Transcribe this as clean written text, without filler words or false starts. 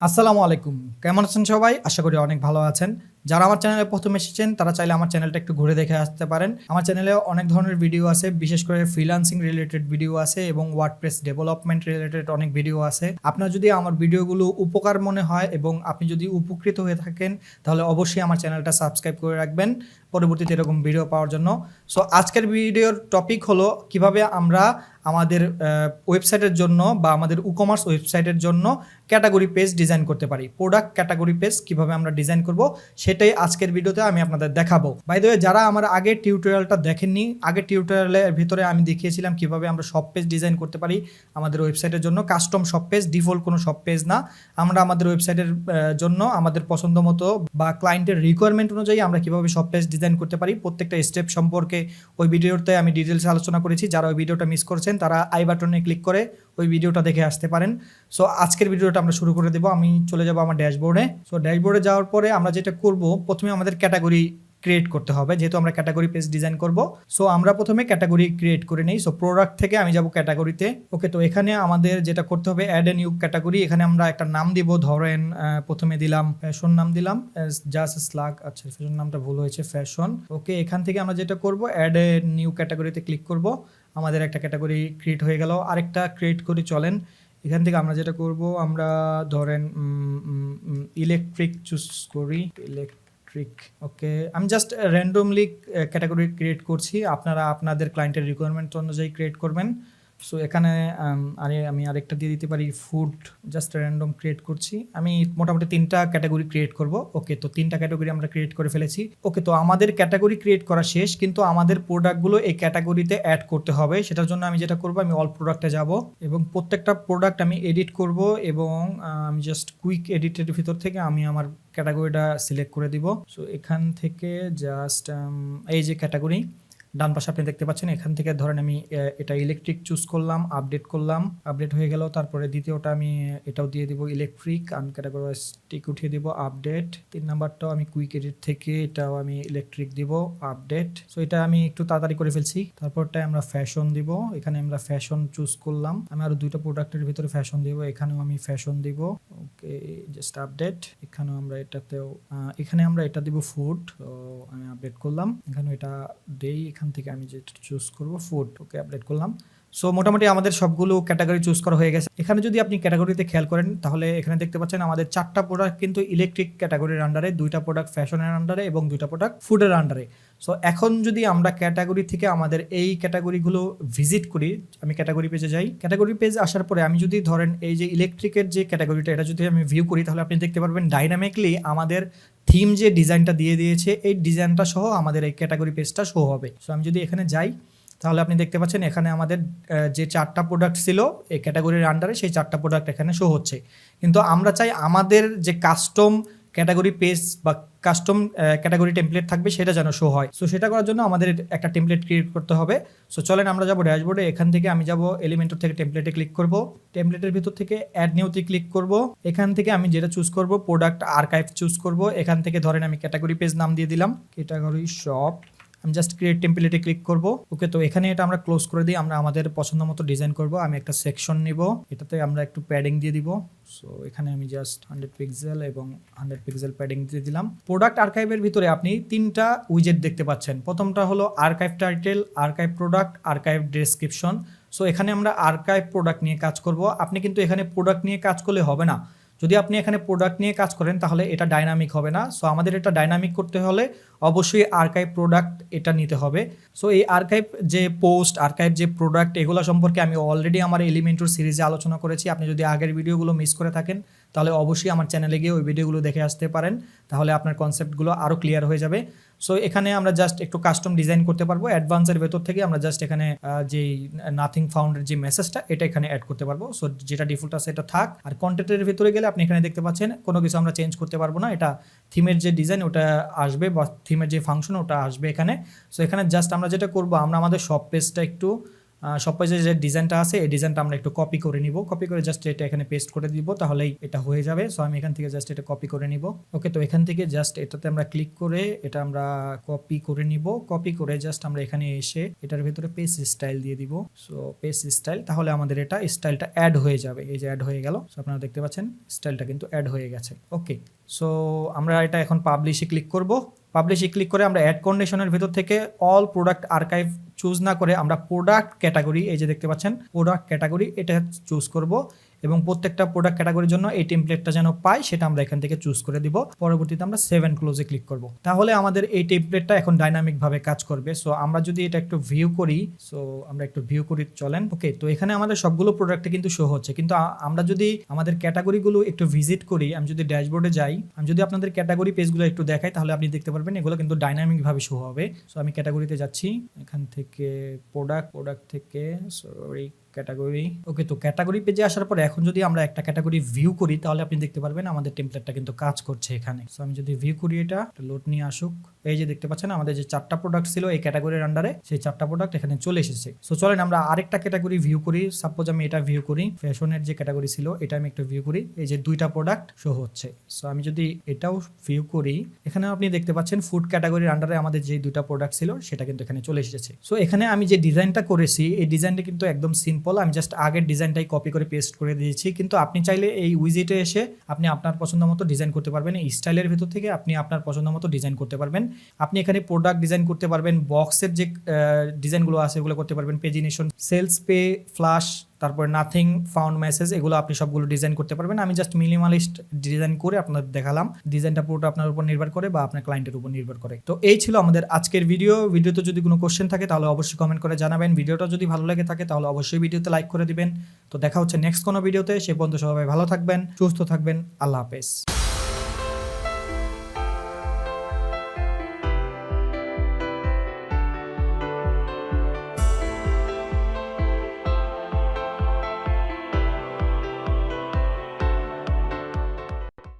আসসালামু আলাইকুম। কেমন আছেন সবাই? আশা করি অনেক ভালো আছেন। যারা আমার চ্যানেলে ১ম এসেছেন তারা চাইলে আমার চ্যানেলটা একটু ঘুরে দেখে আসতে পারেন। আমার চ্যানেলে অনেক ধরনের ভিডিও আছে, বিশেষ করে ফ্রিল্যান্সিং রিলেটেড ভিডিও আছে এবং ওয়ার্ডপ্রেস ডেভেলপমেন্ট রিলেটেড অনেক ভিডিও আছে। আপনার যদি আমার ভিডিওগুলো উপকার মনে হয় এবং আপনি যদি উপকৃত হয়ে থাকেন তাহলে অবশ্যই আমার চ্যানেলটা সাবস্ক্রাইব করে রাখবেন পরবর্তীতে এরকম ভিডিও পাওয়ার জন্য। সো আজকের ভিডিওর টপিক হলো কিভাবে আমরা আমাদের ওয়েবসাইটের জন্য বা আমাদের ই-কমার্স ওয়েবসাইটের জন্য ক্যাটাগরি পেজ ডিজাইন করতে পারি। প্রোডাক্ট ক্যাটাগরি পেজ কিভাবে আমরা ডিজাইন করব সেটাই আজকের ভিডিওতে আমি আপনাদের দেখাবো। বাই দ্য ওয়ে, যারা আমার আগের টিউটোরিয়ালটা দেখেননি, আগের টিউটোরিয়ালের ভিতরে আমি দেখিয়েছিলাম কিভাবে আমরা সব পেজ ডিজাইন করতে পারি আমাদের ওয়েবসাইটের জন্য। কাস্টম সব পেজ, ডিফল্ট কোনো সব পেজ না। আমরা আমাদের ওয়েবসাইটের জন্য আমাদের পছন্দ মতো বা ক্লায়েন্টের রিকোয়ারমেন্ট অনুযায়ী আমরা কিভাবে সব পেজ ডিজাইন করতে পারি প্রত্যেকটা স্টেপ সম্পর্কে ওই ভিডিওতে আমি ডিটেলসে আলোচনা করেছি। যারা ওই ভিডিওটা মিস করেছেন তারা আই বাটনে ক্লিক করে ওই ভিডিওটা দেখে আসতে পারেন। সো আজকের ভিডিওটা আমরা শুরু করে দেবো। আমি চলে যাব আমার ড্যাশবোর্ডে। সো ড্যাশবোর্ডে যাওয়ার পরে আমরা যেটা করব, প্রথমে আমাদের ক্যাটাগরি ক্রিয়েট করতে হবে, যেহেতু আমরা ক্যাটাগরি পেজ ডিজাইন করব। সো আমরা প্রথমে ক্যাটাগরি ক্রিয়েট করে নিই। সো প্রোডাক্ট থেকে আমি যাব ক্যাটাগরিতে। ওকে, তো এখানে আমাদের যেটা করতে হবে, অ্যাড এ নিউ ক্যাটাগরি। এখানে আমরা একটা নাম দিব, ধরেন প্রথমে দিলাম ফ্যাশন, নাম দিলাম জাস্ট স্লাগ। আচ্ছা, ফ্যাশন নামটা ভুল হয়েছে, ফ্যাশন। ওকে, এখান থেকে আমরা যেটা করব, অ্যাড এ নিউ ক্যাটাগরিতে ক্লিক করব। আমাদের একটা ক্যাটাগরি ক্রিয়েট হয়ে গেল। আরেকটা ক্রিয়েট করে চলেন। এখান থেকে আমরা যেটা করব, আমরা ধরেন ইলেকট্রিক চুজ করি, ইলেকট্রিক। ওকে, আমি জাস্ট র্যান্ডমলি ক্যাটাগরি ক্রিয়েট করছি, আপনারা আপনাদের ক্লায়েন্টের রিকোয়ারমেন্ট অনুযায়ী ক্রিয়েট করবেন। সো এখানে আমি আরেকটা দিয়ে দিতে পারি, ফুড। জাস্ট র্যান্ডম ক্রিয়েট করছি। আমি মোটামুটি 3টা ক্যাটাগরি ক্রিয়েট করব। ওকে, তো 3টা ক্যাটাগরি আমরা ক্রিয়েট করে ফেলেছি। ওকে, তো আমাদের ক্যাটাগরি ক্রিয়েট করা শেষ, কিন্তু আমাদের প্রোডাক্টগুলো এই ক্যাটাগরিতে অ্যাড করতে হবে। সেটার জন্য আমি যেটা করব, আমি অল প্রোডাক্টে যাব এবং প্রত্যেকটা প্রোডাক্ট আমি এডিট করব এবং আমি জাস্ট কুইক এডিটের ভিতর থেকে আমি আমার ক্যাটাগরিটা সিলেক্ট করে দিব। সো এখান থেকে জাস্ট এই যে ক্যাটাগরি ডান পাশে আপনি দেখতে পাচ্ছেন, এখান থেকে ধরেন আমি এটা ইলেকট্রিক চুজ করলাম, আপডেট করলাম, আপডেট হয়ে গেল। তারপরে দ্বিতীয়টা আমি এটাও দিয়ে দিব ইলেকট্রিক, আমি ক্যাটাগরিস্টিক উঠিয়ে দিব, আপডেট। 3 নাম্বারটাও আমি কুইক এডিট থেকে এটাও আমি ইলেকট্রিক দিব, আপডেট। সো এটা আমি একটু তাড়াতাড়ি করে ফেলছি। তারপরটায় আমরা ফ্যাশন দিব, এখানে আমরা ফ্যাশন চুজ করলাম। আমি আরো 2টা প্রোডাক্টের ভিতরে ফ্যাশন দিব, এখানেও আমি ফ্যাশন দিব। ওকে, জাস্ট আপডেট। এখানেও আমরা এটাতেও এখানে আমরা এটা দিব ফুড। তো আমি আপডেট করলাম, এখানে এটা দেই। এখান থেকে আমি যেটা চুজ করব ফুড। ওকে, আপডেট করলাম। সো মোটামুটি আমাদের সবগুলো ক্যাটাগরি চুজ করা হয়ে গেছে। এখানে যদি আপনি ক্যাটাগরিতে খেয়াল করেন তাহলে এখানে দেখতে পাচ্ছেন আমাদের 4টা প্রোডাক্ট কিন্তু ইলেকট্রিক ক্যাটাগরির আন্ডারে, 2টা প্রোডাক্ট ফ্যাশনের আন্ডারে এবং 2টা প্রোডাক্ট ফুডের আন্ডারে। সো এখন যদি আমরা ক্যাটাগরি থেকে আমাদের এই ক্যাটাগরিগুলো ভিজিট করি, আমি ক্যাটাগরি পেজে যাই। ক্যাটাগরি পেজ আসার পরে আমি যদি ধরেন এই যে ইলেকট্রিকের যে ক্যাটাগরিটা, এটা যদি আমি ভিউ করি তাহলে আপনি দেখতে পারবেন ডাইনামিকলি আমাদের থিম যে ডিজাইনটা দিয়ে দিয়েছে, এই ডিজাইনটা সহ আমাদের এই ক্যাটাগরি পেজটা শো হবে। সো আমি যদি এখানে যাই তাহলে আপনি দেখতে পাচ্ছেন এখানে আমাদের যে 4টা প্রোডাক্ট ছিল এই ক্যাটাগরির আন্ডারে, সেই 4টা প্রোডাক্ট এখানে শো হচ্ছে। কিন্তু আমরা চাই আমাদের যে কাস্টম ক্যাটাগরি পেজ বা কাস্টম ক্যাটাগরি টেমপ্লেট থাকবে সেটা যেন শো হয়। সো সেটা করার জন্য আমাদের একটা টেমপ্লেট ক্রিয়েট করতে হবে। সো চলেন আমরা যাব ড্যাশবোর্ডে। এখান থেকে আমি যাব এলিমেন্টর থেকে টেমপ্লেটে ক্লিক করব। টেমপ্লেটের ভিতর থেকে অ্যাড নিউতে ক্লিক করব। এখান থেকে আমি যেটা চুজ করব, প্রোডাক্ট আর্কাইভ চুজ করব। এখান থেকে ধরেন আমি ক্যাটাগরি পেজ নাম দিয়ে দিলাম ক্যাটাগরি শপ। আমি জাস্ট ক্রিয়েট টেমপ্লেটে ক্লিক করব। ওকে, তো এখানে এটা আমরা ক্লোজ করে দিই। আমরা আমাদের পছন্দ মতো ডিজাইন করব। আমি একটা সেকশন নিব, এটাতে আমরা একটু প্যাডিং দিয়ে দিব। সো এখানে আমি জাস্ট 100 পিক্সেল এবং 100 পিক্সেল প্যাডিং দিয়ে দিলাম। প্রোডাক্ট আর্কাইভের ভিতরে আপনি 3টা উইজেট দেখতে পাচ্ছেন। প্রথমটা হলো archive title, archive product, archive description. So এখানে আমরা আর্কাইভ প্রোডাক্ট নিয়ে কাজ করব। আপনি কিন্তু এখানে প্রোডাক্ট নিয়ে কাজ করলে হবে না। যদি আপনি এখানে প্রোডাক্ট নিয়ে কাজ করেন তাহলে এটা ডাইনামিক হবে না। সো আমাদের এটা ডাইনামিক করতে হলে অবশ্যই আর্কাইভ প্রোডাক্ট এটা নিতে হবে। সো এই আর্কাইভ যে পোস্ট, আর্কাইভ যে প্রোডাক্ট, এগুলো সম্পর্কে আমি অলরেডি আমার এলিমেন্টর সিরিজে আলোচনা করেছি। আপনি যদি আগের ভিডিওগুলো মিস করে থাকেন তাহলে অবশ্যই আমার চ্যানেলে গিয়ে ওই ভিডিওগুলো দেখে আসতে পারেন, তাহলে আপনার কনসেপ্টগুলো আরও ক্লিয়ার হয়ে যাবে। সো এখানে আমরা জাস্ট একটু কাস্টম ডিজাইন করতে পারবো। অ্যাডভান্সের ভেতর থেকে আমরা জাস্ট এখানে যেই নাথিং ফাউন্ডের যে মেসেজটা এটা এখানে অ্যাড করতে পারবো। সো যেটা ডিফল্ট আছে এটা থাক। আর কন্টেন্টের ভেতরে গেলে আপনি এখানে দেখতে পাচ্ছেন কোনো কিছু আমরা চেঞ্জ করতে পারবো না। এটা থিমের যে ডিজাইন ওটা আসবে বা থিমের যে ফাংশন ওটা আসবে এখানে। সো এখানে জাস্ট আমরা যেটা করবো, আমরা আমাদের সব পেজটা একটু সব পেজে যে ডিজাইনটা আছে এই ডিজাইনটা আমরা একটু কপি করে নিব, কপি করে জাস্ট এটা এখানে পেস্ট করে দিব, তাহলেই এটা হয়ে যাবে। সো আমি এখান থেকে জাস্ট এটা কপি করে নিব। ওকে, তো এখান থেকে জাস্ট এটাতে আমরা ক্লিক করে এটা আমরা কপি করে নিব, কপি করে জাস্ট আমরা এখানে এসে এটার ভিতরে পেজ স্টাইল দিয়ে দিব। সো পেজ স্টাইল, তাহলে আমাদের এটা স্টাইলটা অ্যাড হয়ে যাবে। এই যে অ্যাড হয়ে গেল, সো আপনারা দেখতে পাচ্ছেন স্টাইলটা কিন্তু অ্যাড হয়ে গেছে। ওকে, সো আমরা এটা এখন পাবলিশে ক্লিক করব। পাবলিশে ক্লিক করে আমরা অ্যাড কন্ডিশনের ভিতর থেকে অল প্রোডাক্ট আর্কাইভ চুজ না করে আমরা প্রোডাক্ট ক্যাটাগরি, এই যে দেখতে পাচ্ছেন প্রোডাক্ট ক্যাটাগরি, এটা চুজ করব এবং প্রত্যেকটা প্রোডাক্ট ক্যাটাগরির জন্য এই টেমপ্লেটটা যেন পাই সেটা আমরা এখান থেকে চুজ করে দিব। পরবর্তীতে আমরা সেভ এন্ড ক্লোজে ক্লিক করব, তাহলে আমাদের এই টেমপ্লেটটা এখন ডাইনামিক ভাবে কাজ করবে। সো আমরা যদি এটা একটু ভিউ করি, সো আমরা একটু ভিউ করি, চলেন। ওকে, তো এখানে আমাদের সবগুলো প্রোডাক্টে কিন্তু শো হচ্ছে, কিন্তু আমরা যদি আমাদের ক্যাটাগরিগুলো একটু ভিজিট করি, আমি যদি ড্যাশবোর্ডে যাই, আমি যদি আপনাদের ক্যাটাগরি পেজগুলো একটু দেখাই, তাহলে আপনি দেখতে পারবেন এগুলো কিন্তু ডাইনামিক ভাবে শো হবে। সো আমি ক্যাটাগরিতে যাচ্ছি, এখান থেকে প্রোডাক্ট থেকে সরি ক্যাটাগরি। ওকে, তো ক্যাটাগরি পেজে আসার পর এখন যদি আমরা একটা ক্যাটাগরি ভিউ করি, তাহলে আপনি দেখতে পারবেন আমাদের টেমপ্লেটটা কিন্তু কাজ করছে এখানে। সো আমি যদি ভিউ করি, এটা লোড নিয়ে আসুক, এই যে দেখতে পাচ্ছেন আমাদের যে 4টা প্রোডাক্ট ছিল এই ক্যাটাগরির আন্ডারে, সেই 4টা প্রোডাক্ট এখানে চলে এসেছে। সো চলেন আমরা আরেকটা ক্যাটাগরি ভিউ করি। সাপোজ আমি এটা ভিউ করি, ফ্যাশনের যে ক্যাটাগরি ছিল এটা আমি একটু ভিউ করি, এই যে 2টা প্রোডাক্ট শো হচ্ছে। সো আমি যদি এটাও ভিউ করি, এখানে আপনি দেখতে পাচ্ছেন ফুড ক্যাটাগরির আন্ডারে আমাদের যে 2টা প্রোডাক্ট ছিল সেটা কিন্তু এখানে চলে এসেছে। সো এখানে আমি যে ডিজাইনটা করেছি এই ডিজাইনটা কিন্তু একদম সিম্পল, আমি জাস্ট আগের ডিজাইনটাই কপি করে পেস্ট করে দিয়েছি। কিন্তু আপনি চাইলে এই উইজেটে এসে আপনি আপনার পছন্দ মতো ডিজাইন করতে পারবেন, এই স্টাইলের ভিতর থেকে আপনি আপনার পছন্দ মতো ডিজাইন করতে পারবেন। আপনি এখানে প্রোডাক্ট ডিজাইন করতে পারবেন, বক্সের যে ডিজাইনগুলো আছে এগুলো করতে পারবেন, পেজিনেশন, সেলস পে, ফ্ল্যাশ, তারপর নাথিং, ফাউন্ড মেসেজ, এগুলো আপনি সবগুলো ডিজাইন করতে পারবেন। আমি জাস্ট মিনিমালিস্ট ডিজাইন করে আপনাদের দেখালাম, ডিজাইনটা পুরোটা আপনার উপর নির্ভর করে বা আপনার ক্লায়েন্টের উপর নির্ভর করে। তো এই ছিল আমাদের আজকের ভিডিওতে যদি কোনো কোশ্চেন থাকে তাহলে অবশ্যই কমেন্ট করে জানাবেন। ভিডিওটা যদি ভালো লাগে থাকে তাহলে অবশ্যই ভিডিওতে লাইক করে দিবেন। তো দেখা হচ্ছে নেক্সট কোনো ভিডিওতে, সে পর্যন্ত সবাই ভালো থাকবেন, সুস্থ থাকবেন, আল্লাহ হাফেজ।